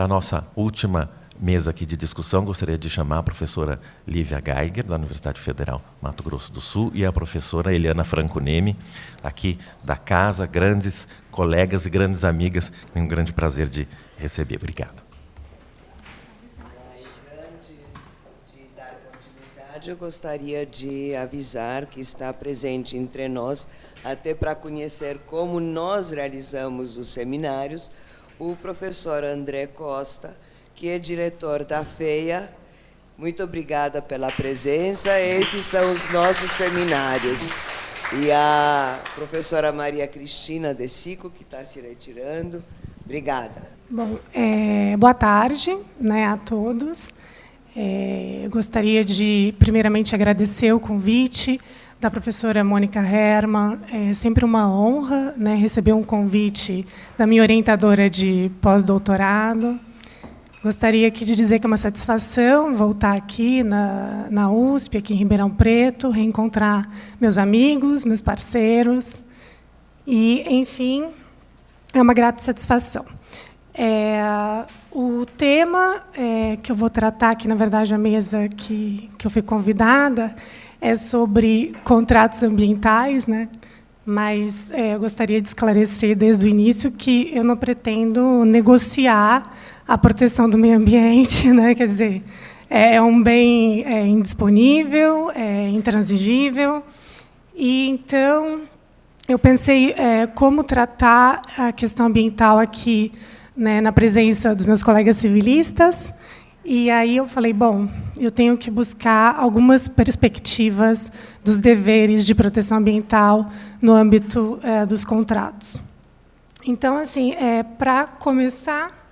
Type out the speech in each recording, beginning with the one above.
para a nossa última mesa aqui de discussão, gostaria de chamar a professora Lívia Geiger, da Universidade Federal Mato Grosso do Sul, e a professora Eliana Franco Neme, aqui da casa, grandes colegas e grandes amigas. É um grande prazer de receber. Obrigado. Eu gostaria de avisar que está presente entre nós, até para conhecer como nós realizamos os seminários, o professor André Costa, que é diretor da FEA. Muito obrigada pela presença. Esses são os nossos seminários. E a professora Maria Cristina De Sico, que está se retirando. Obrigada. Bom, boa tarde, né, a todos. Eu gostaria de, primeiramente, agradecer o convite da professora Mônica Herrmann. É sempre uma honra, né, receber um convite da minha orientadora de pós-doutorado. Gostaria aqui de dizer que é uma satisfação voltar aqui na USP, aqui em Ribeirão Preto, reencontrar meus amigos, meus parceiros. E, enfim, é uma grata satisfação. O tema que eu vou tratar aqui, na verdade, a mesa que eu fui convidada, é sobre contratos ambientais, né? Mas eu gostaria de esclarecer desde o início que eu não pretendo negociar a proteção do meio ambiente, né? Quer dizer, é um bem indisponível, intransigível, e então eu pensei como tratar a questão ambiental aqui, né, na presença dos meus colegas civilistas, e aí eu falei, bom, eu tenho que buscar algumas perspectivas dos deveres de proteção ambiental no âmbito dos contratos. Então, assim, para começar,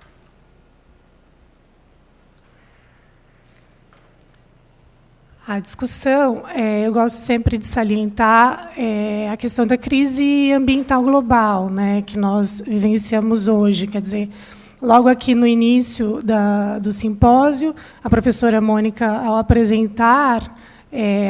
a discussão, eu gosto sempre de salientar a questão da crise ambiental global, né, que nós vivenciamos hoje. Quer dizer, logo aqui no início do simpósio, a professora Mônica, ao apresentar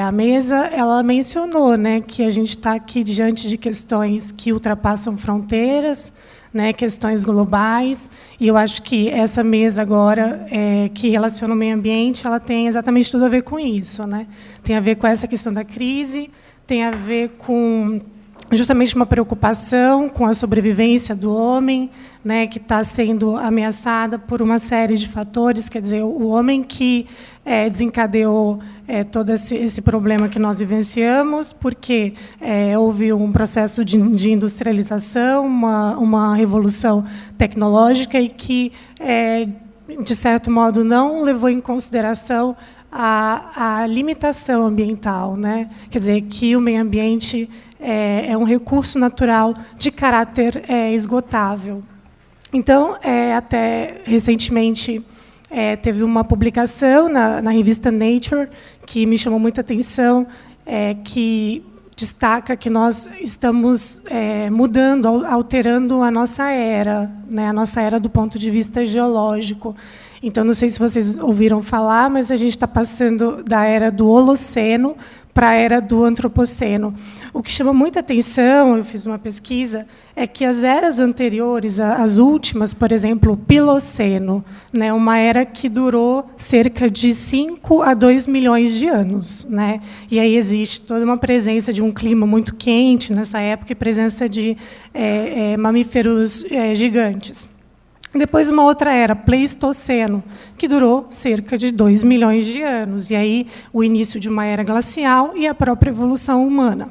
a mesa, ela mencionou, né, que a gente está aqui diante de questões que ultrapassam fronteiras, né, questões globais, e eu acho que essa mesa agora, que relaciona o meio ambiente, ela tem exatamente tudo a ver com isso, né? Tem a ver com essa questão da crise, tem a ver com justamente uma preocupação com a sobrevivência do homem, né, que está sendo ameaçada por uma série de fatores. Quer dizer, o homem que desencadeou todo esse problema que nós vivenciamos, porque houve um processo de industrialização, uma revolução tecnológica, e que, de certo modo, não levou em consideração a limitação ambiental, né? Quer dizer, que o meio ambiente é um recurso natural de caráter esgotável. Então, até recentemente, teve uma publicação na revista Nature que me chamou muita atenção, que destaca que nós estamos mudando, alterando a nossa era, né, a nossa era do ponto de vista geológico. Então, não sei se vocês ouviram falar, mas a gente está passando da era do Holoceno para a era do Antropoceno. O que chama muita atenção, eu fiz uma pesquisa, é que as eras anteriores, as últimas, por exemplo, o Piloceno, né, uma era que durou cerca de 5 a 2 milhões de anos, né? E aí existe toda uma presença de um clima muito quente nessa época e presença de mamíferos gigantes. Depois, uma outra era, Pleistoceno, que durou cerca de 2 milhões de anos. E aí, o início de uma era glacial e a própria evolução humana.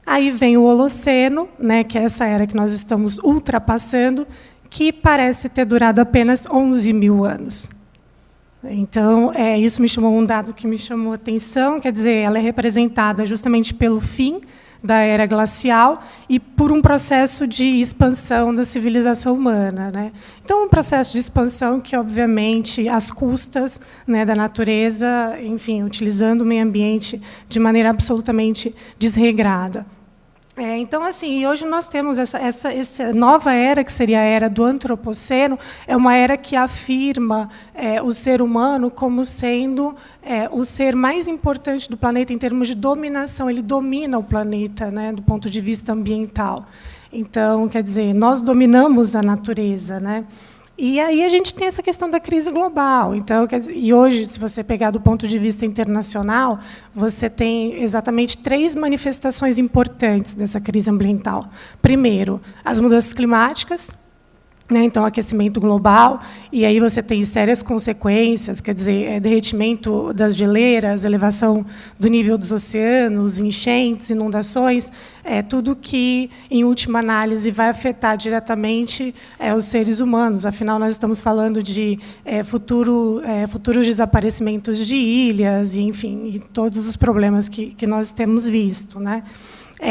Aí vem o Holoceno, né, que é essa era que nós estamos ultrapassando, que parece ter durado apenas 11 mil anos. Então, isso me chamou um dado que me chamou a atenção, quer dizer, ela é representada justamente pelo fim da era glacial e por um processo de expansão da civilização humana, né? Então, um processo de expansão que, obviamente, às custas, né, da natureza, enfim, utilizando o meio ambiente de maneira absolutamente desregrada. Então, assim, hoje nós temos essa nova era, que seria a era do Antropoceno, é uma era que afirma o ser humano como sendo o ser mais importante do planeta em termos de dominação. Ele domina o planeta, né, do ponto de vista ambiental. Então, quer dizer, nós dominamos a natureza, né? E aí a gente tem essa questão da crise global. Então, e hoje, se você pegar do ponto de vista internacional, você tem exatamente 3 manifestações importantes dessa crise ambiental. Primeiro, as mudanças climáticas, né, então, aquecimento global, e aí você tem sérias consequências, quer dizer, derretimento das geleiras, elevação do nível dos oceanos, enchentes, inundações, tudo que, em última análise, vai afetar diretamente os seres humanos. Afinal, nós estamos falando de futuros desaparecimentos de ilhas, e, enfim, e todos os problemas que nós temos visto, né?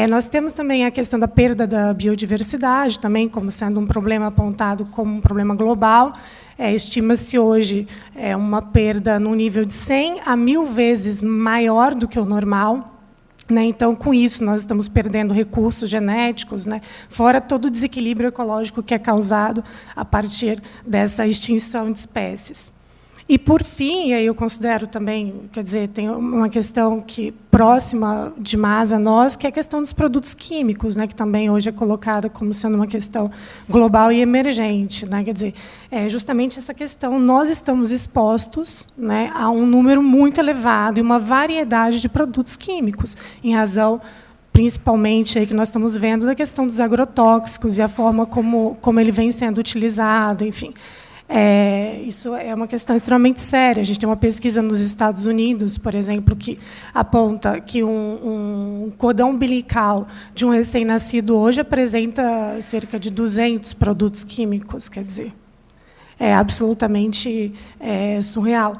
Nós temos também a questão da perda da biodiversidade, também como sendo um problema apontado como um problema global. Estima-se hoje uma perda no nível de 100 a 1000 vezes maior do que o normal. Né? Então, com isso, nós estamos perdendo recursos genéticos, né? Fora todo o desequilíbrio ecológico que é causado a partir dessa extinção de espécies. E, por fim, e aí eu considero também, quer dizer, tem uma questão que próxima demais a nós, que é a questão dos produtos químicos, né, que também hoje é colocada como sendo uma questão global e emergente, né, quer dizer, justamente essa questão, nós estamos expostos, né, a um número muito elevado e uma variedade de produtos químicos, em razão, principalmente, aí que nós estamos vendo, da questão dos agrotóxicos e a forma como ele vem sendo utilizado, enfim. Isso é uma questão extremamente séria. A gente tem uma pesquisa nos Estados Unidos, por exemplo, que aponta que um cordão umbilical de um recém-nascido hoje apresenta cerca de 200 produtos químicos, quer dizer, é absolutamente surreal.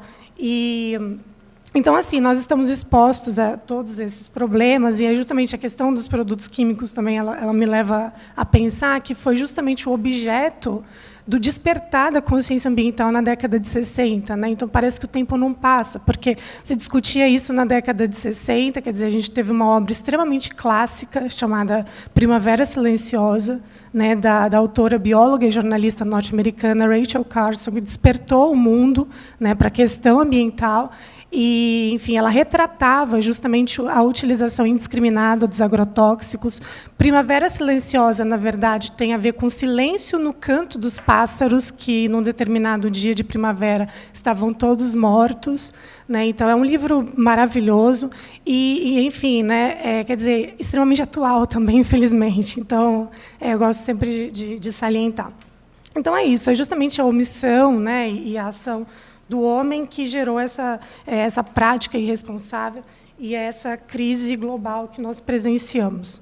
Então, assim, nós estamos expostos a todos esses problemas, e é justamente a questão dos produtos químicos também, ela me leva a pensar que foi justamente o objeto do despertar da consciência ambiental na década de 60. Né? Então, parece que o tempo não passa, porque se discutia isso na década de 60, quer dizer, a gente teve uma obra extremamente clássica, chamada Primavera Silenciosa, né, da autora, bióloga e jornalista norte-americana Rachel Carson, que despertou o mundo, né, para a questão ambiental. E, enfim, ela retratava justamente a utilização indiscriminada dos agrotóxicos. Primavera Silenciosa, na verdade, tem a ver com silêncio no canto dos pássaros, que, num determinado dia de primavera, estavam todos mortos. Né? Então, é um livro maravilhoso e enfim, né, quer dizer, extremamente atual também, infelizmente. Então, eu gosto sempre de salientar. Então, é isso, é justamente a omissão, né, e a ação do homem que gerou essa prática irresponsável e essa crise global que nós presenciamos.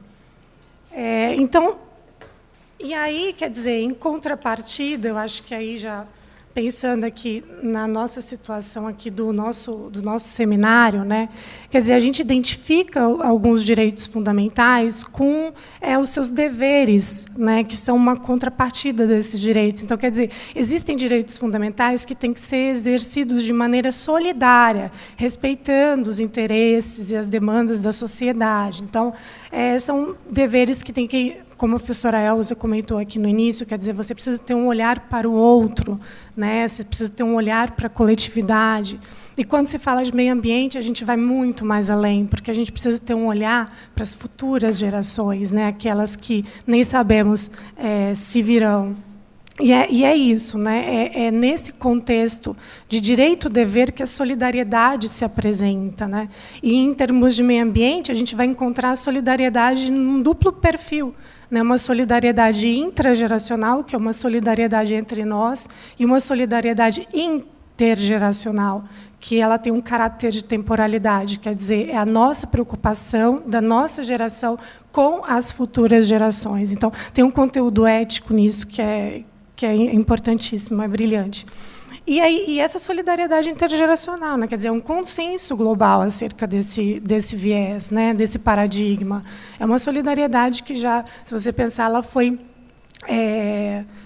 Então, e aí, quer dizer, em contrapartida, eu acho que aí já pensando aqui na nossa situação aqui do nosso seminário, né? Quer dizer, a gente identifica alguns direitos fundamentais com os seus deveres, né? Que são uma contrapartida desses direitos. Então, quer dizer, existem direitos fundamentais que têm que ser exercidos de maneira solidária, respeitando os interesses e as demandas da sociedade. Então, são deveres que têm que, como a professora Elza comentou aqui no início, quer dizer, você precisa ter um olhar para o outro, né? Você precisa ter um olhar para a coletividade. E quando se fala de meio ambiente, a gente vai muito mais além, porque a gente precisa ter um olhar para as futuras gerações, né? Aquelas que nem sabemos se virão. E é isso, né? É nesse contexto de direito-dever que a solidariedade se apresenta. Né? E, em termos de meio ambiente, a gente vai encontrar a solidariedade num duplo perfil. Né? Uma solidariedade intrageracional, que é uma solidariedade entre nós, e uma solidariedade intergeracional, que ela tem um caráter de temporalidade, quer dizer, é a nossa preocupação da nossa geração com as futuras gerações. Então, tem um conteúdo ético nisso que é importantíssimo, é brilhante. E essa solidariedade intergeracional, né? Quer dizer, um consenso global acerca desse viés, né? Desse paradigma. É uma solidariedade que já, se você pensar, ela foi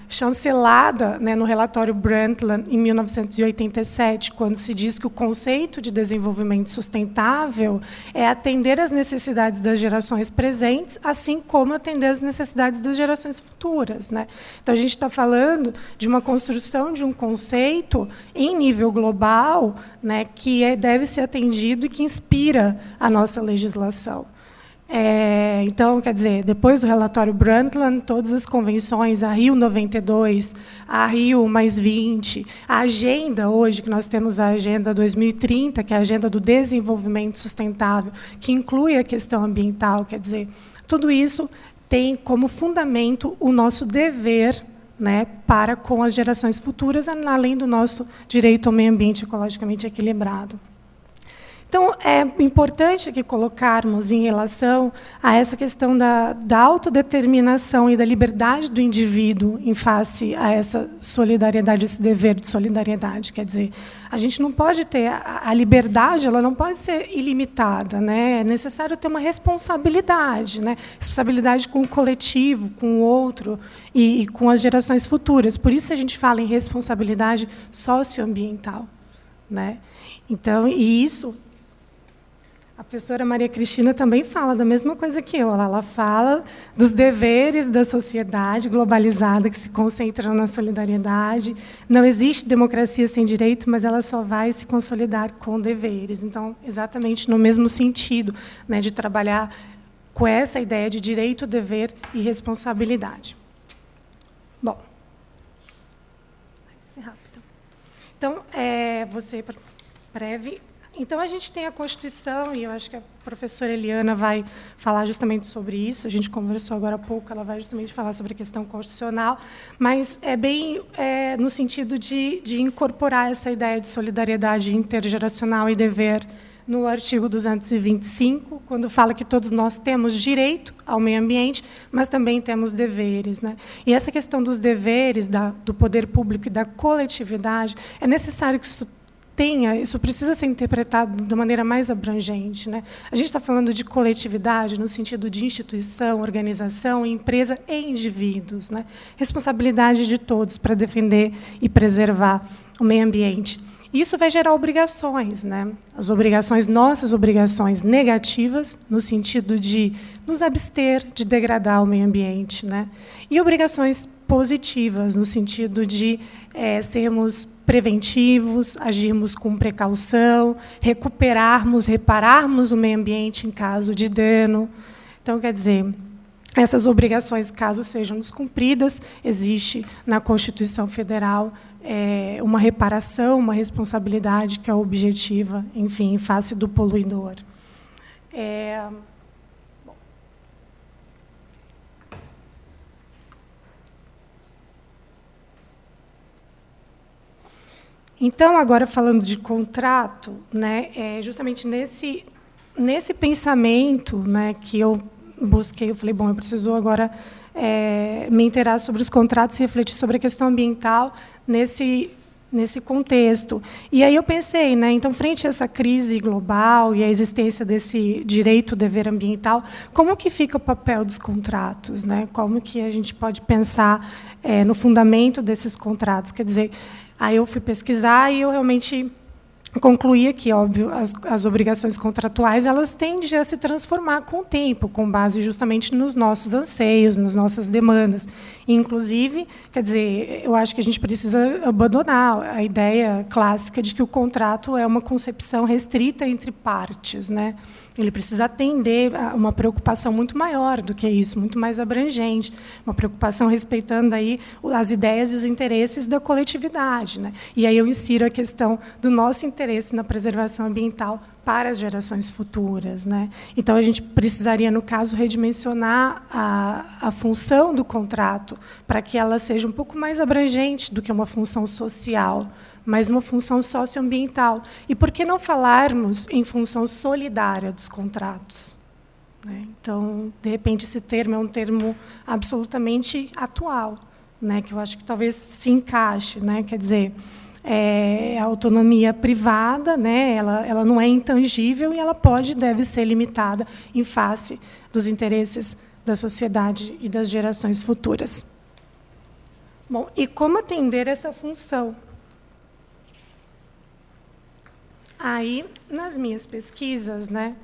chancelada, né, no relatório Brundtland, em 1987, quando se diz que o conceito de desenvolvimento sustentável é atender às necessidades das gerações presentes, assim como atender às necessidades das gerações futuras. Né? Então, a gente está falando de uma construção de um conceito em nível global, né, que deve ser atendido e que inspira a nossa legislação. Então, quer dizer, depois do relatório Brundtland, todas as convenções, a Rio 92, a Rio +20, a agenda hoje, que nós temos a Agenda 2030, que é a Agenda do Desenvolvimento Sustentável, que inclui a questão ambiental, quer dizer, tudo isso tem como fundamento o nosso dever, né, para com as gerações futuras, além do nosso direito ao meio ambiente ecologicamente equilibrado. Então, é importante aqui colocarmos em relação a essa questão da autodeterminação e da liberdade do indivíduo em face a essa solidariedade, esse dever de solidariedade. Quer dizer, a gente não pode ter a liberdade, ela não pode ser ilimitada, né? É necessário ter uma responsabilidade, né? Responsabilidade com o coletivo, com o outro e com as gerações futuras. Por isso a gente fala em responsabilidade socioambiental, né? Então, e isso a professora Maria Cristina também fala da mesma coisa que eu. Ela fala dos deveres da sociedade globalizada que se concentra na solidariedade. Não existe democracia sem direito, mas ela só vai se consolidar com deveres. Então, exatamente no mesmo sentido, né, de trabalhar com essa ideia de direito, dever e responsabilidade. Bom, vai ser rápido. Então, você breve. Então, a gente tem a Constituição, e eu acho que a professora Eliana vai falar justamente sobre isso. A gente conversou agora há pouco, ela vai justamente falar sobre a questão constitucional, mas é bem no sentido de incorporar essa ideia de solidariedade intergeracional e dever no artigo 225, quando fala que todos nós temos direito ao meio ambiente, mas também temos deveres, né? E essa questão dos deveres do poder público e da coletividade, é necessário que isso precisa ser interpretado de maneira mais abrangente, né? A gente está falando de coletividade no sentido de instituição, organização, empresa e indivíduos, né? Responsabilidade de todos para defender e preservar o meio ambiente. Isso vai gerar obrigações, né? As obrigações, nossas obrigações negativas, no sentido de nos abster de degradar o meio ambiente, né? E obrigações positivas, no sentido de sermos preventivos, agirmos com precaução, repararmos o meio ambiente em caso de dano. Então, quer dizer, essas obrigações, caso sejam descumpridas, existe na Constituição Federal uma reparação, uma responsabilidade que é objetiva, enfim, em face do poluidor. Então, agora falando de contrato, né, justamente nesse pensamento, né, que eu busquei, eu falei, bom, eu preciso agora me inteirar sobre os contratos e refletir sobre a questão ambiental nesse contexto. E aí eu pensei, né, então, frente a essa crise global e a existência desse direito-dever ambiental, como que fica o papel dos contratos, né? Como que a gente pode pensar no fundamento desses contratos? Quer dizer, aí eu fui pesquisar e eu realmente concluía que, óbvio, as obrigações contratuais elas tendem a se transformar com o tempo, com base justamente nos nossos anseios, nas nossas demandas. Inclusive, quer dizer, eu acho que a gente precisa abandonar a ideia clássica de que o contrato é uma concepção restrita entre partes, né? Ele precisa atender a uma preocupação muito maior do que isso, muito mais abrangente, uma preocupação respeitando aí as ideias e os interesses da coletividade, né? E aí eu insiro a questão do nosso interesse na preservação ambiental para as gerações futuras, né? Então, a gente precisaria, no caso, redimensionar a função do contrato para que ela seja um pouco mais abrangente do que uma função social, mas uma função socioambiental. E por que não falarmos em função solidária dos contratos? Né? Então, de repente, esse termo é um termo absolutamente atual, né? Que eu acho que talvez se encaixe, né? Quer dizer, a autonomia privada, né? Ela não é intangível e ela pode e deve ser limitada em face dos interesses da sociedade e das gerações futuras. Bom, e como atender essa função? Aí, nas minhas pesquisas, né,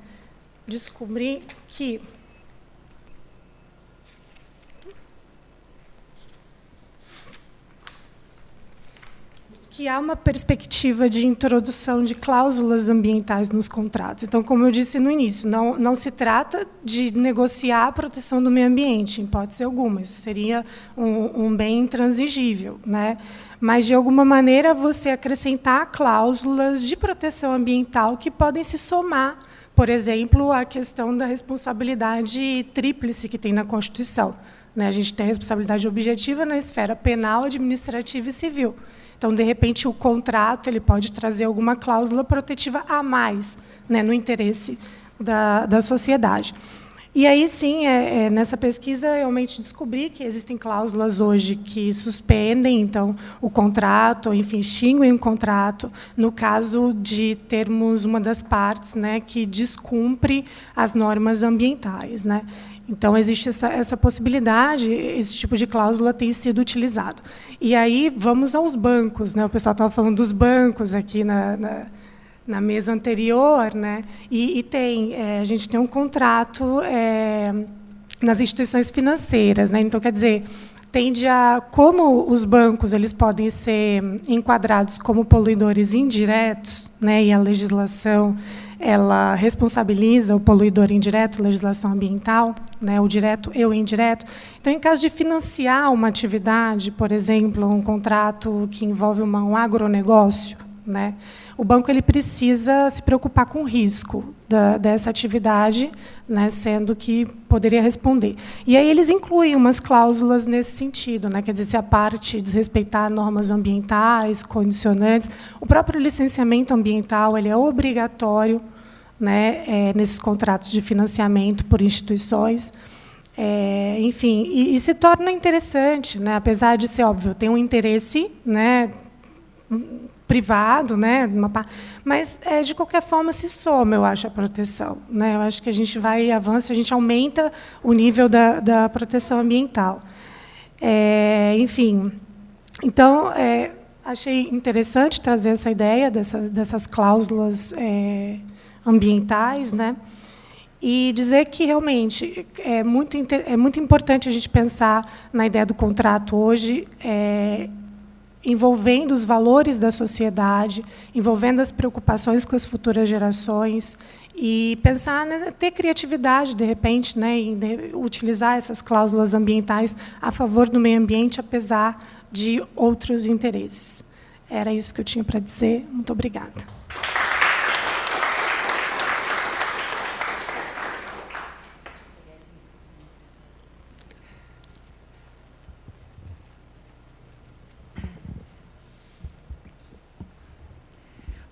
descobri que que há uma perspectiva de introdução de cláusulas ambientais nos contratos. Então, como eu disse no início, não se trata de negociar a proteção do meio ambiente, em hipótese alguma. Isso seria um bem intransigível, né? Mas, de alguma maneira, você acrescentar cláusulas de proteção ambiental que podem se somar, por exemplo, à questão da responsabilidade tríplice que tem na Constituição. A gente tem a responsabilidade objetiva na esfera penal, administrativa e civil. Então, de repente, o contrato ele pode trazer alguma cláusula protetiva a mais, no interesse da sociedade. E aí, sim, nessa pesquisa, eu realmente descobri que existem cláusulas hoje que suspendem, então, o contrato, ou, enfim, extinguem o contrato, no caso de termos uma das partes que descumpre as normas ambientais. Então, existe essa possibilidade, esse tipo de cláusula tem sido utilizado. E aí, vamos aos bancos. O pessoal estava falando dos bancos aqui na mesa anterior, e a gente tem um contrato nas instituições financeiras. Então, quer dizer, tende a, como os bancos eles podem ser enquadrados como poluidores indiretos, e a legislação ela responsabiliza o poluidor indireto, legislação ambiental, o direto e o indireto. Então, em caso de financiar uma atividade, por exemplo, um contrato que envolve um agronegócio, o banco ele precisa se preocupar com o risco dessa atividade, sendo que poderia responder. E aí eles incluem umas cláusulas nesse sentido, quer dizer, se a parte desrespeitar normas ambientais, condicionantes, o próprio licenciamento ambiental ele é obrigatório, nesses contratos de financiamento por instituições. Enfim, e se torna interessante, apesar de ser óbvio, tem um interesse, privado, mas de qualquer forma se soma, eu acho, a proteção. Eu acho que a gente vai avança, a gente aumenta o nível da proteção ambiental. Enfim, então achei interessante trazer essa ideia dessas cláusulas ambientais, e dizer que realmente é muito importante a gente pensar na ideia do contrato hoje, envolvendo os valores da sociedade, envolvendo as preocupações com as futuras gerações, e pensar, ter criatividade, de repente, em utilizar essas cláusulas ambientais a favor do meio ambiente, apesar de outros interesses. Era isso que eu tinha para dizer. Muito obrigada.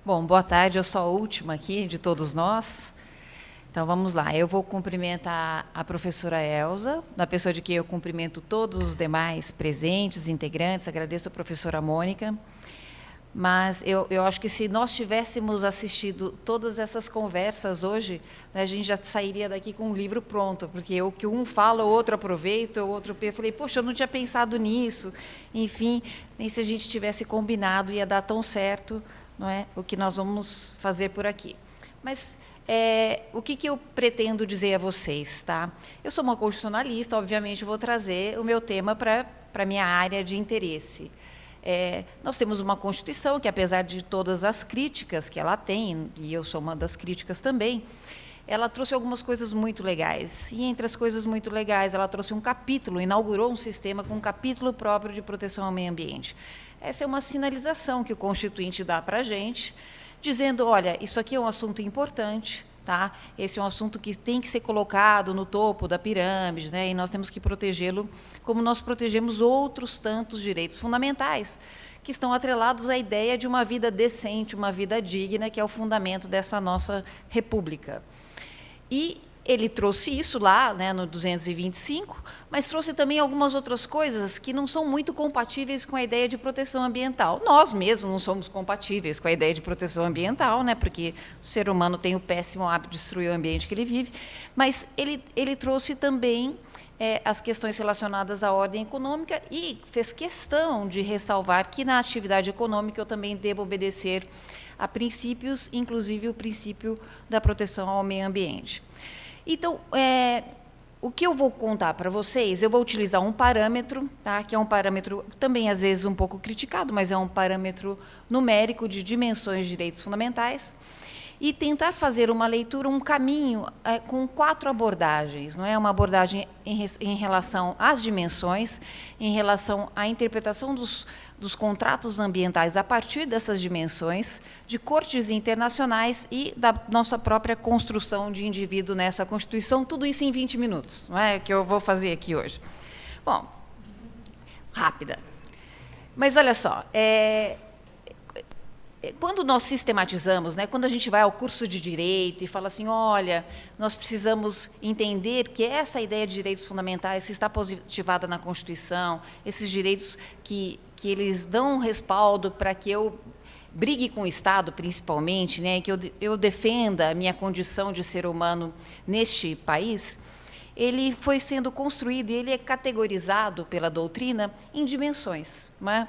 Bom, boa tarde, eu sou a última aqui de todos nós. Então, vamos lá. Eu vou cumprimentar a professora Elza, na pessoa de quem eu cumprimento todos os demais presentes, integrantes, agradeço a professora Mônica. Mas eu acho que se nós tivéssemos assistido todas essas conversas hoje, a gente já sairia daqui com um livro pronto, porque o que um fala, o outro aproveita, o outro... Eu falei, poxa, eu não tinha pensado nisso. Enfim, nem se a gente tivesse combinado ia dar tão certo, não é, o que nós vamos fazer por aqui. Mas o que eu pretendo dizer a vocês? Tá? Eu sou uma constitucionalista, obviamente vou trazer o meu tema para a minha área de interesse. Nós temos uma Constituição que, apesar de todas as críticas que ela tem, e eu sou uma das críticas também, ela trouxe algumas coisas muito legais. E, entre as coisas muito legais, ela trouxe um capítulo, inaugurou um sistema com um capítulo próprio de proteção ao meio ambiente. Essa é uma sinalização que o Constituinte dá para a gente, dizendo, olha, isso aqui é um assunto importante, tá? Esse é um assunto que tem que ser colocado no topo da pirâmide, e nós temos que protegê-lo como nós protegemos outros tantos direitos fundamentais, que estão atrelados à ideia de uma vida decente, uma vida digna, que é o fundamento dessa nossa república. E ele trouxe isso lá, no 225, mas trouxe também algumas outras coisas que não são muito compatíveis com a ideia de proteção ambiental. Nós mesmos não somos compatíveis com a ideia de proteção ambiental, porque o ser humano tem o péssimo hábito de destruir o ambiente que ele vive, mas ele trouxe também as questões relacionadas à ordem econômica e fez questão de ressalvar que, na atividade econômica, eu também devo obedecer a princípios, inclusive o princípio da proteção ao meio ambiente. Então, o que eu vou contar para vocês, eu vou utilizar um parâmetro, tá? Que é um parâmetro também, às vezes, um pouco criticado, mas é um parâmetro numérico de dimensões de direitos fundamentais, e tentar fazer uma leitura, um caminho com 4 abordagens. Não é? Uma abordagem em relação às dimensões, em relação à interpretação dos contratos ambientais a partir dessas dimensões, de cortes internacionais e da nossa própria construção de indivíduo nessa Constituição, tudo isso em 20 minutos, não é que eu vou fazer aqui hoje. Bom, rápida. Mas, olha só, quando nós sistematizamos, né, quando a gente vai ao curso de Direito e fala assim, olha, nós precisamos entender que essa ideia de direitos fundamentais, se está positivada na Constituição, esses direitos que eles dão um respaldo para que eu brigue com o Estado, principalmente, né, que eu defenda a minha condição de ser humano neste país, ele foi sendo construído e ele é categorizado pela doutrina em dimensões, não é?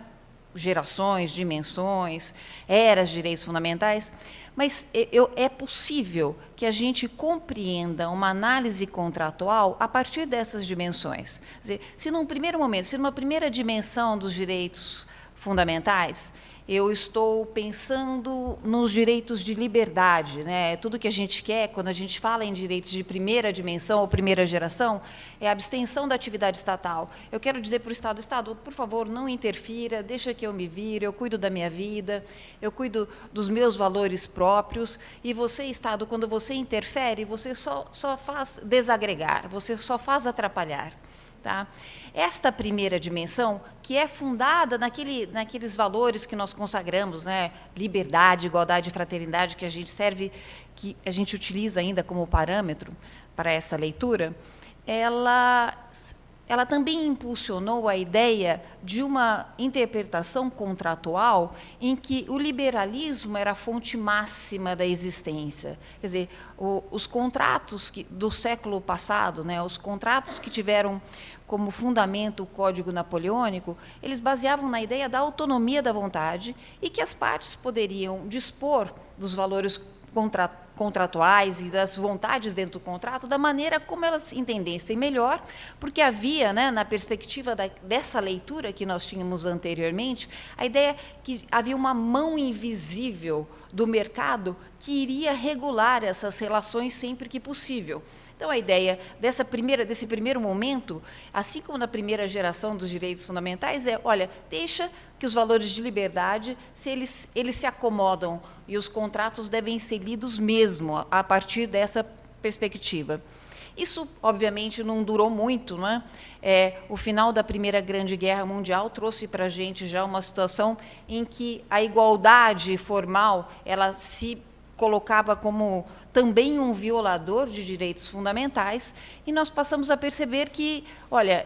Gerações, dimensões, eras de direitos fundamentais, mas é possível que a gente compreenda uma análise contratual a partir dessas dimensões. Quer dizer, se num primeiro momento, se numa primeira dimensão dos direitos fundamentais, eu estou pensando nos direitos de liberdade, né? Tudo que a gente quer, quando a gente fala em direitos de primeira dimensão ou primeira geração, é a abstenção da atividade estatal. Eu quero dizer para o Estado, por favor, não interfira, deixa que eu me vire, eu cuido da minha vida, eu cuido dos meus valores próprios, e você, Estado, quando você interfere, você só faz desagregar, você só faz atrapalhar. Tá? Esta primeira dimensão, que é fundada naqueles valores que nós consagramos, né? Liberdade, igualdade e fraternidade, que a gente utiliza ainda como parâmetro para essa leitura, ela também impulsionou a ideia de uma interpretação contratual em que o liberalismo era a fonte máxima da existência. Quer dizer, os contratos do século passado, né, os contratos que tiveram como fundamento o Código Napoleônico, eles baseavam na ideia da autonomia da vontade e que as partes poderiam dispor dos valores contratuais e das vontades dentro do contrato da maneira como elas entendessem melhor, porque havia, né, na perspectiva dessa leitura que nós tínhamos anteriormente, a ideia que havia uma mão invisível do mercado que iria regular essas relações sempre que possível. Então, a ideia desse primeiro momento, assim como na primeira geração dos direitos fundamentais, olha, deixa que os valores de liberdade, se eles se acomodam, e os contratos devem ser lidos mesmo a partir dessa perspectiva. Isso, obviamente, não durou muito, não é? O final da Primeira Grande Guerra Mundial trouxe para a gente já uma situação em que a igualdade formal, ela se colocava como também um violador de direitos fundamentais, e nós passamos a perceber que, olha,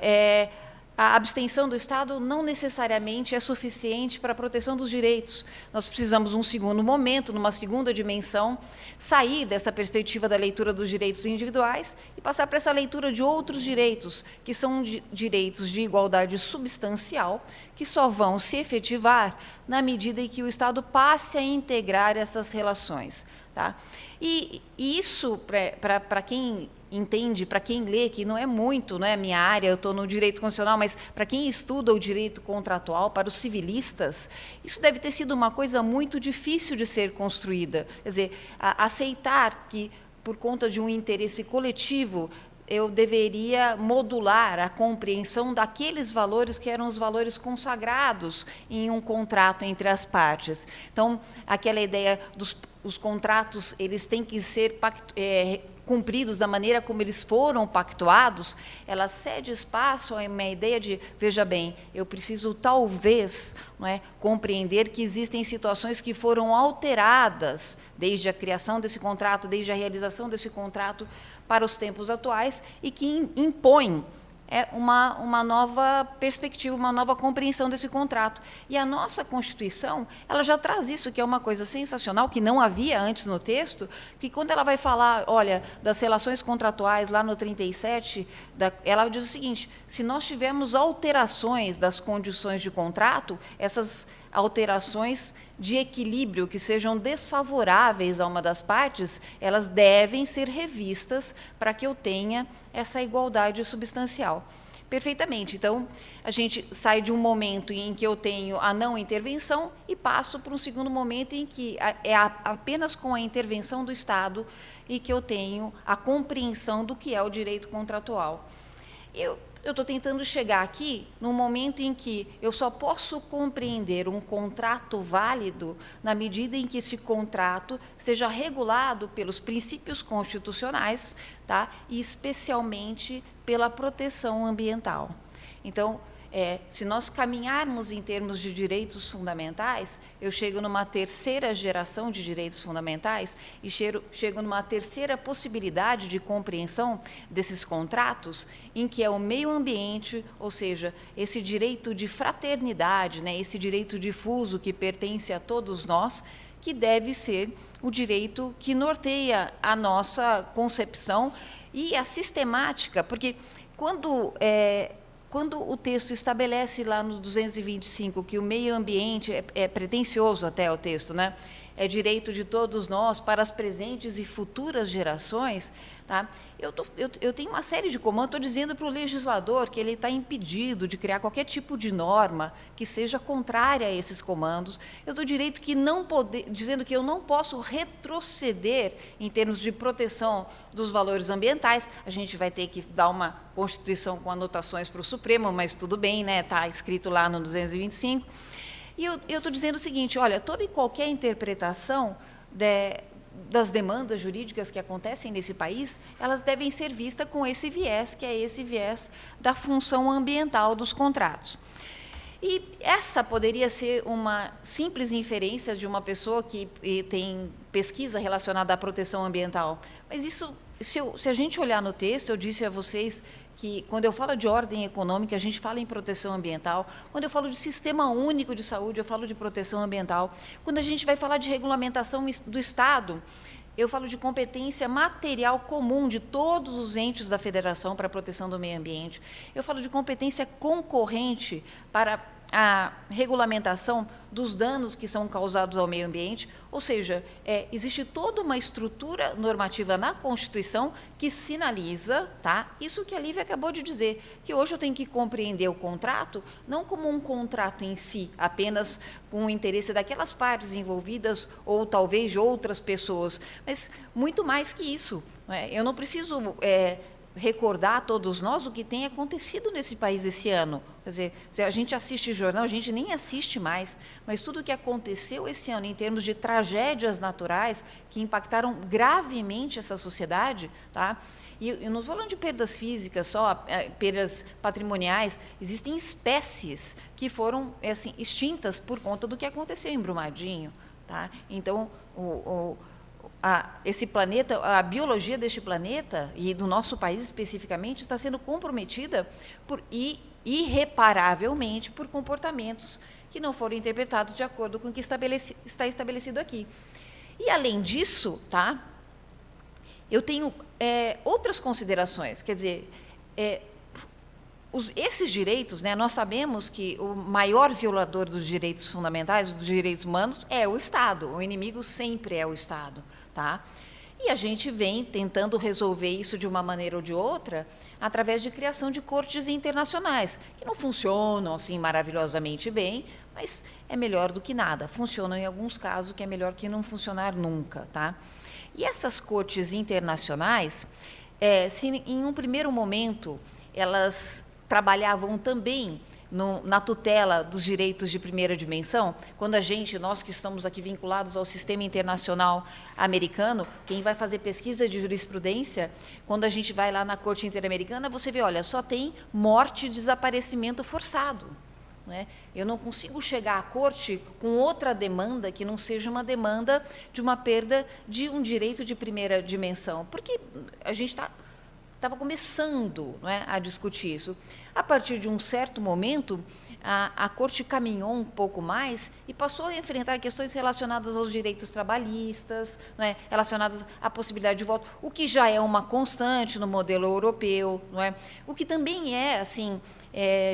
a abstenção do Estado não necessariamente é suficiente para a proteção dos direitos. Nós precisamos, num segundo momento, numa segunda dimensão, sair dessa perspectiva da leitura dos direitos individuais e passar para essa leitura de outros direitos, que são direitos de igualdade substancial, que só vão se efetivar na medida em que o Estado passe a integrar essas relações. Tá? E isso, para quem entende, para quem lê, que não é muito, não é a minha área, eu estou no direito constitucional, mas para quem estuda o direito contratual, para os civilistas, isso deve ter sido uma coisa muito difícil de ser construída. Quer dizer, aceitar que, por conta de um interesse coletivo, eu deveria modular a compreensão daqueles valores que eram os valores consagrados em um contrato entre as partes. Então, aquela ideia os contratos, eles têm que ser cumpridos da maneira como eles foram pactuados, ela cede espaço a uma ideia de, veja bem, eu preciso talvez, não é, compreender que existem situações que foram alteradas desde a criação desse contrato, desde a realização desse contrato para os tempos atuais, e que impõem uma nova perspectiva, uma nova compreensão desse contrato. E a nossa Constituição, ela já traz isso, que é uma coisa sensacional, que não havia antes no texto, que quando ela vai falar, olha, das relações contratuais, lá no 37, ela diz o seguinte: se nós tivermos alterações das condições de contrato, alterações de equilíbrio que sejam desfavoráveis a uma das partes, elas devem ser revistas para que eu tenha essa igualdade substancial. Perfeitamente. Então, a gente sai de um momento em que eu tenho a não intervenção e passo para um segundo momento em que é apenas com a intervenção do Estado e que eu tenho a compreensão do que é o direito contratual. Eu estou tentando chegar aqui num momento em que eu só posso compreender um contrato válido na medida em que esse contrato seja regulado pelos princípios constitucionais, tá? E especialmente pela proteção ambiental. Então, se nós caminharmos em termos de direitos fundamentais, eu chego numa terceira geração de direitos fundamentais e chego numa terceira possibilidade de compreensão desses contratos, em que é o meio ambiente, ou seja, esse direito de fraternidade, né, esse direito difuso que pertence a todos nós, que deve ser o direito que norteia a nossa concepção e a sistemática, porque quando o texto estabelece lá no 225 que o meio ambiente é pretensioso até o texto, né? É direito de todos nós para as presentes e futuras gerações, tá? Eu tenho uma série de comandos, estou dizendo para o legislador que ele está impedido de criar qualquer tipo de norma que seja contrária a esses comandos. Eu dou direito que dizendo que eu não posso retroceder em termos de proteção dos valores ambientais. A gente vai ter que dar uma Constituição com anotações para o Supremo, mas tudo bem, né? Está escrito lá no 225. E eu estou dizendo o seguinte, olha, toda e qualquer interpretação das demandas jurídicas que acontecem nesse país, elas devem ser vistas com esse viés, que é esse viés da função ambiental dos contratos. E essa poderia ser uma simples inferência de uma pessoa que tem pesquisa relacionada à proteção ambiental. Mas isso, se a gente olhar no texto, eu disse a vocês que, quando eu falo de ordem econômica, a gente fala em proteção ambiental. Quando eu falo de sistema único de saúde, eu falo de proteção ambiental. Quando a gente vai falar de regulamentação do Estado, eu falo de competência material comum de todos os entes da federação para a proteção do meio ambiente. Eu falo de competência concorrente para a regulamentação dos danos que são causados ao meio ambiente, ou seja, existe toda uma estrutura normativa na Constituição que sinaliza, tá? Isso que a Lívia acabou de dizer, que hoje eu tenho que compreender o contrato não como um contrato em si, apenas com o interesse daquelas partes envolvidas ou talvez de outras pessoas, mas muito mais que isso, né? Eu não preciso recordar a todos nós o que tem acontecido nesse país esse ano. Quer dizer, se a gente assiste jornal, a gente nem assiste mais, mas tudo o que aconteceu esse ano em termos de tragédias naturais que impactaram gravemente essa sociedade, tá? E eu não estou falando de perdas físicas só, perdas patrimoniais, existem espécies que foram assim, extintas por conta do que aconteceu em Brumadinho, tá? Então, esse planeta, a biologia deste planeta e do nosso país especificamente está sendo comprometida irreparavelmente por comportamentos que não foram interpretados de acordo com o que está estabelecido aqui. E, além disso, tá, eu tenho outras considerações, quer dizer, esses direitos, né, nós sabemos que o maior violador dos direitos fundamentais, dos direitos humanos, é o Estado, o inimigo sempre é o Estado. Tá? E a gente vem tentando resolver isso de uma maneira ou de outra através de criação de cortes internacionais, que não funcionam assim maravilhosamente bem, mas é melhor do que nada. Funcionam em alguns casos, que é melhor que não funcionar nunca. Tá? E essas cortes internacionais, se em um primeiro momento elas trabalhavam também na tutela dos direitos de primeira dimensão, quando nós que estamos aqui vinculados ao sistema internacional americano, quem vai fazer pesquisa de jurisprudência, quando a gente vai lá na Corte Interamericana, você vê, olha, só tem morte e desaparecimento forçado. Né? Eu não consigo chegar à Corte com outra demanda que não seja uma demanda de uma perda de um direito de primeira dimensão, porque a gente está estava começando, não é, a discutir isso. A partir de um certo momento, a Corte caminhou um pouco mais e passou a enfrentar questões relacionadas aos direitos trabalhistas, não é, relacionadas à possibilidade de voto, o que já é uma constante no modelo europeu, não é? O que também é, assim,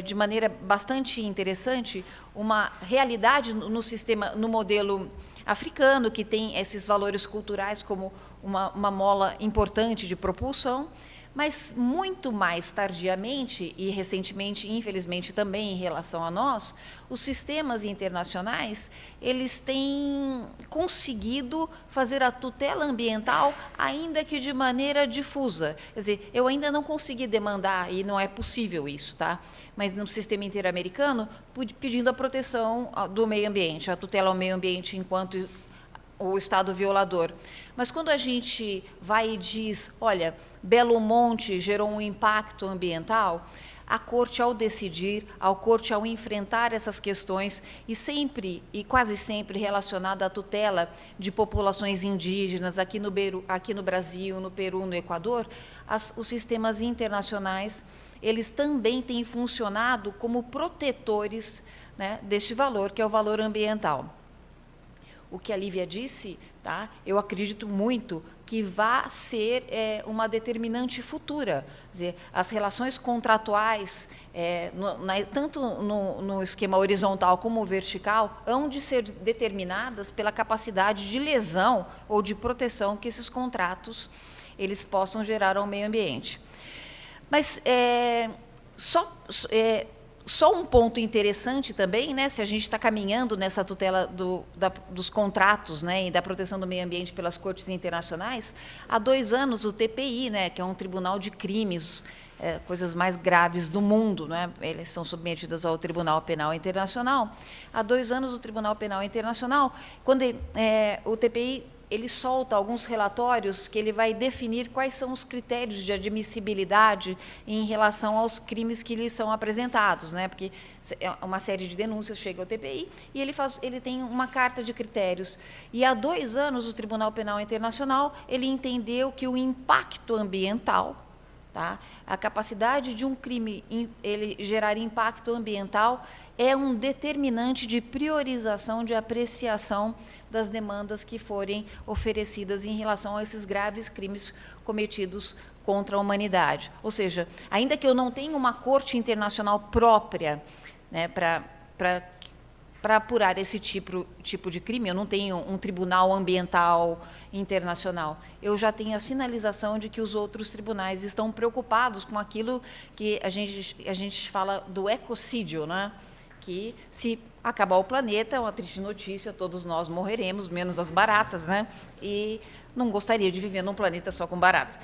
de maneira bastante interessante, uma realidade no sistema, no modelo africano, que tem esses valores culturais como uma mola importante de propulsão, mas muito mais tardiamente e recentemente, infelizmente também em relação a nós, os sistemas internacionais, eles têm conseguido fazer a tutela ambiental, ainda que de maneira difusa. Quer dizer, eu ainda não consegui demandar, e não é possível isso, tá? Mas no sistema interamericano, pedindo a proteção do meio ambiente, a tutela ao meio ambiente enquanto o Estado violador. Mas quando a gente vai e diz, olha, Belo Monte gerou um impacto ambiental, a Corte, ao decidir, a Corte, ao enfrentar essas questões, e sempre, e quase sempre relacionada à tutela de populações indígenas, aqui no Brasil, no Peru, no Equador, os sistemas internacionais, eles também têm funcionado como protetores, né, deste valor, que é o valor ambiental. O que a Lívia disse, tá? Eu acredito muito que vai ser uma determinante futura. Quer dizer, as relações contratuais, tanto no esquema horizontal como vertical, hão de ser determinadas pela capacidade de lesão ou de proteção que esses contratos eles possam gerar ao meio ambiente. Mas só um ponto interessante também, né, se a gente está caminhando nessa tutela dos contratos, né, e da proteção do meio ambiente pelas cortes internacionais, há 2 anos o TPI, né, que é um tribunal de crimes, coisas mais graves do mundo, né, eles são submetidos ao Tribunal Penal Internacional. Há 2 anos o Tribunal Penal Internacional, quando o TPI ele solta alguns relatórios que ele vai definir quais são os critérios de admissibilidade em relação aos crimes que lhes são apresentados, né? Porque uma série de denúncias chega ao TPI e ele tem uma carta de critérios. E há 2 anos o Tribunal Penal Internacional ele entendeu que o impacto ambiental, tá? A capacidade de um crime ele gerar impacto ambiental é um determinante de priorização, de apreciação das demandas que forem oferecidas em relação a esses graves crimes cometidos contra a humanidade. Ou seja, ainda que eu não tenha uma corte internacional própria, né, para apurar esse tipo de crime, eu não tenho um tribunal ambiental internacional, eu já tenho a sinalização de que os outros tribunais estão preocupados com aquilo que a gente fala do ecocídio, né? Que se acabar o planeta, é uma triste notícia, todos nós morreremos, menos as baratas, né? E não gostaria de viver num planeta só com baratas.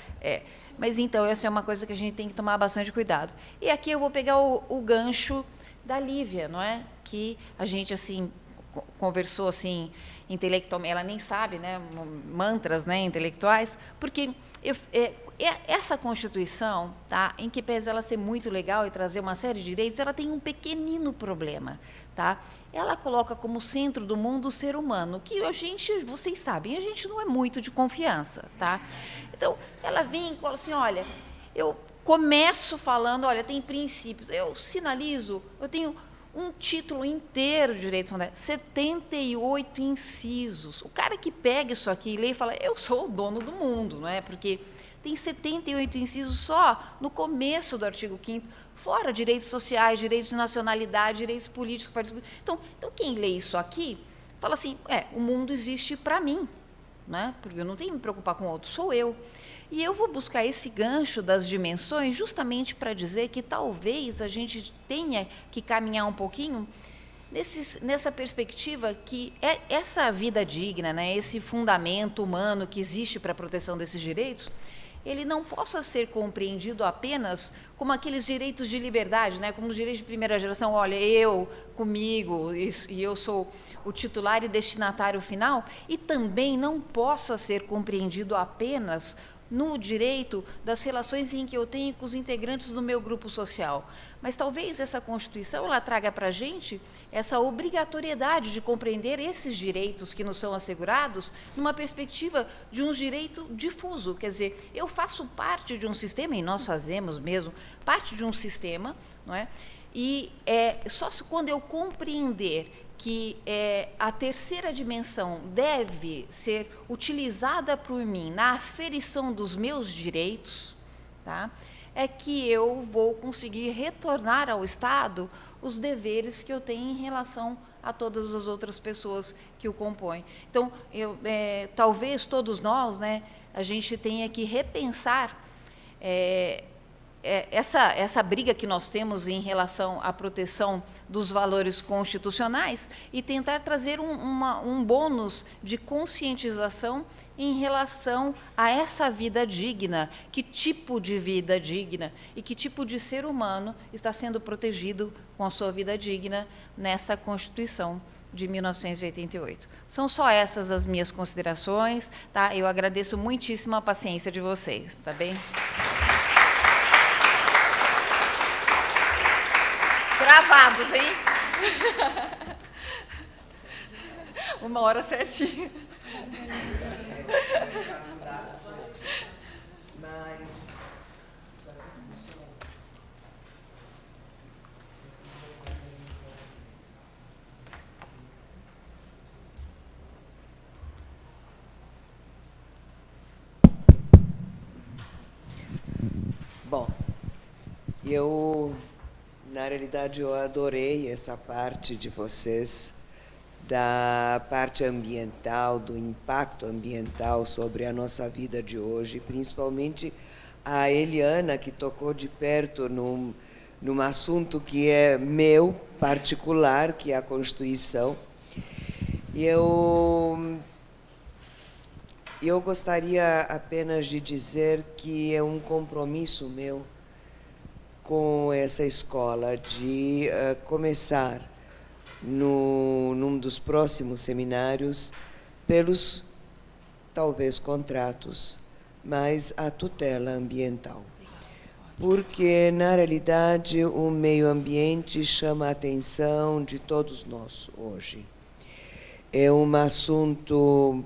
Mas então essa é uma coisa que a gente tem que tomar bastante cuidado. E aqui eu vou pegar o gancho da Lívia, não é? Que a gente assim conversou assim intelectualmente, ela nem sabe, né, mantras, né, intelectuais, porque essa Constituição, tá, em que pese ela ser muito legal e trazer uma série de direitos, ela tem um pequenino problema, tá? Ela coloca como centro do mundo o ser humano, que vocês sabem, a gente não é muito de confiança, tá? Então, ela vem e fala assim, olha, eu começo falando, olha, tem princípios, eu sinalizo, eu tenho um título inteiro de direitos fundamentais, 78 incisos. O cara que pega isso aqui e lê e fala, eu sou o dono do mundo, não é? Porque tem 78 incisos só no começo do artigo 5º, fora direitos sociais, direitos de nacionalidade, direitos políticos, participativos. Então, quem lê isso aqui, fala assim, o mundo existe para mim, né? Porque eu não tenho que me preocupar com o outro, sou eu. E eu vou buscar esse gancho das dimensões justamente para dizer que talvez a gente tenha que caminhar um pouquinho nessa perspectiva que essa vida digna, né, esse fundamento humano que existe para a proteção desses direitos, ele não possa ser compreendido apenas como aqueles direitos de liberdade, né, como os direitos de primeira geração, olha, eu, comigo, e eu sou o titular e destinatário final, e também não possa ser compreendido apenas no direito das relações em que eu tenho com os integrantes do meu grupo social. Mas talvez essa Constituição ela traga para a gente essa obrigatoriedade de compreender esses direitos que nos são assegurados numa perspectiva de um direito difuso. Quer dizer, eu faço parte de um sistema, e nós fazemos mesmo, parte de um sistema, não é? E só quando eu compreender que a terceira dimensão deve ser utilizada por mim na aferição dos meus direitos, tá? É que eu vou conseguir retornar ao Estado os deveres que eu tenho em relação a todas as outras pessoas que o compõem. Então, talvez todos nós, né, a gente tenha que repensar essa briga que nós temos em relação à proteção dos valores constitucionais e tentar trazer um bônus de conscientização em relação a essa vida digna, que tipo de vida digna e que tipo de ser humano está sendo protegido com a sua vida digna nessa Constituição de 1988. São só essas as minhas considerações, tá? Eu agradeço muitíssimo a paciência de vocês, tá bem? Gravados, hein? 1h certinho. Bom, na realidade, eu adorei essa parte de vocês, da parte ambiental, do impacto ambiental sobre a nossa vida de hoje, principalmente a Eliana, que tocou de perto num assunto que é meu, particular, que é a Constituição. E eu gostaria apenas de dizer que é um compromisso meu com essa escola de começar num dos próximos seminários pelos, talvez, contratos, mas a tutela ambiental. Porque, na realidade, o meio ambiente chama a atenção de todos nós hoje. É um assunto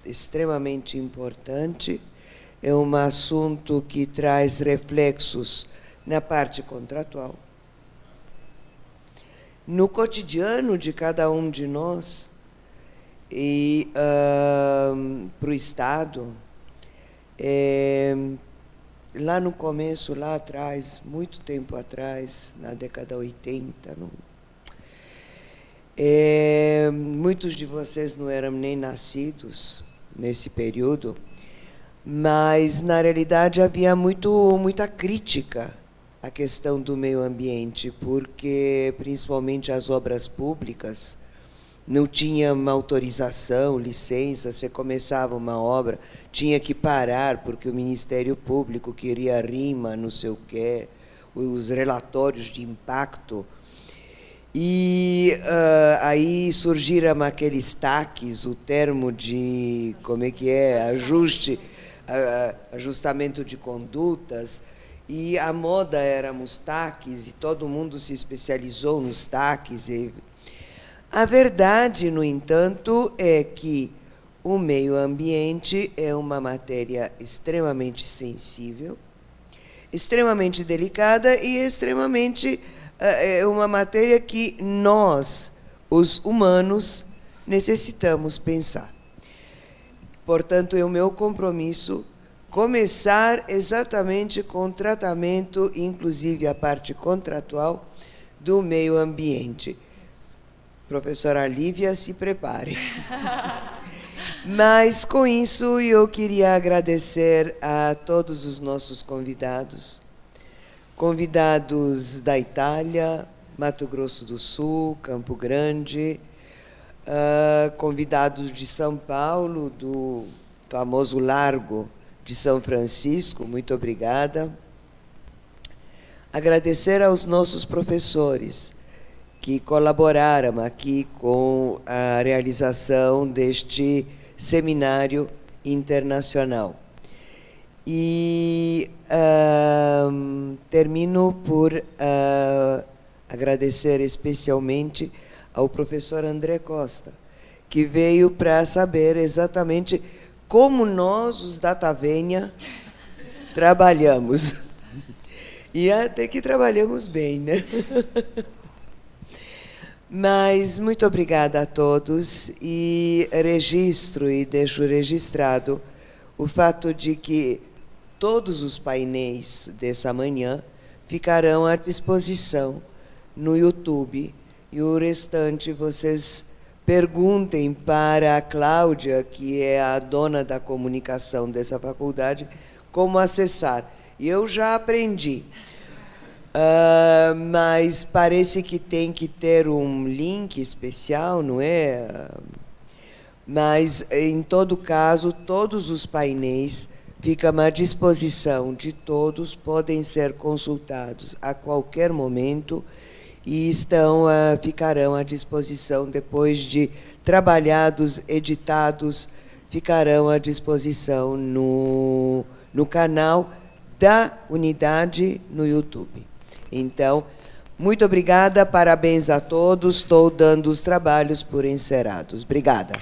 extremamente importante, é um assunto que traz reflexos na parte contratual, no cotidiano de cada um de nós, e para o Estado. Lá no começo, lá atrás, muito tempo atrás, na década 80, muitos de vocês não eram nem nascidos nesse período, mas, na realidade, havia muita crítica à questão do meio ambiente, porque, principalmente, as obras públicas não tinham autorização, licença. Você começava uma obra, tinha que parar, porque o Ministério Público queria rima, não sei o quê, os relatórios de impacto. E aí surgiram aqueles TACs, o termo de, como é que é, ajustamento de condutas, e a moda era os TACs, e todo mundo se especializou nos TACs. A verdade, no entanto, é que o meio ambiente é uma matéria extremamente sensível, extremamente delicada e extremamente uma matéria que nós, os humanos, necessitamos pensar. Portanto, é o meu compromisso começar exatamente com o tratamento, inclusive a parte contratual, do meio ambiente. Professora Lívia, se prepare. Mas, com isso, eu queria agradecer a todos os nossos convidados da Itália, Mato Grosso do Sul, Campo Grande, convidados de São Paulo, do famoso Largo de São Francisco, muito obrigada. Agradecer aos nossos professores, que colaboraram aqui com a realização deste seminário internacional. E termino por agradecer especialmente ao professor André Costa, que veio para saber exatamente como nós, os Datavenha, trabalhamos. E até que trabalhamos bem, né? Mas muito obrigada a todos e registro e deixo registrado o fato de que todos os painéis dessa manhã ficarão à disposição no YouTube e o restante vocês perguntem para a Cláudia, que é a dona da comunicação dessa faculdade, como acessar. E eu já aprendi. Mas parece que tem que ter um link especial, não é? Mas, em todo caso, todos os painéis ficam à disposição de todos, podem ser consultados a qualquer momento e ficarão à disposição, depois de trabalhados, editados, ficarão à disposição no canal da unidade no YouTube. Então, muito obrigada, parabéns a todos, estou dando os trabalhos por encerrados. Obrigada.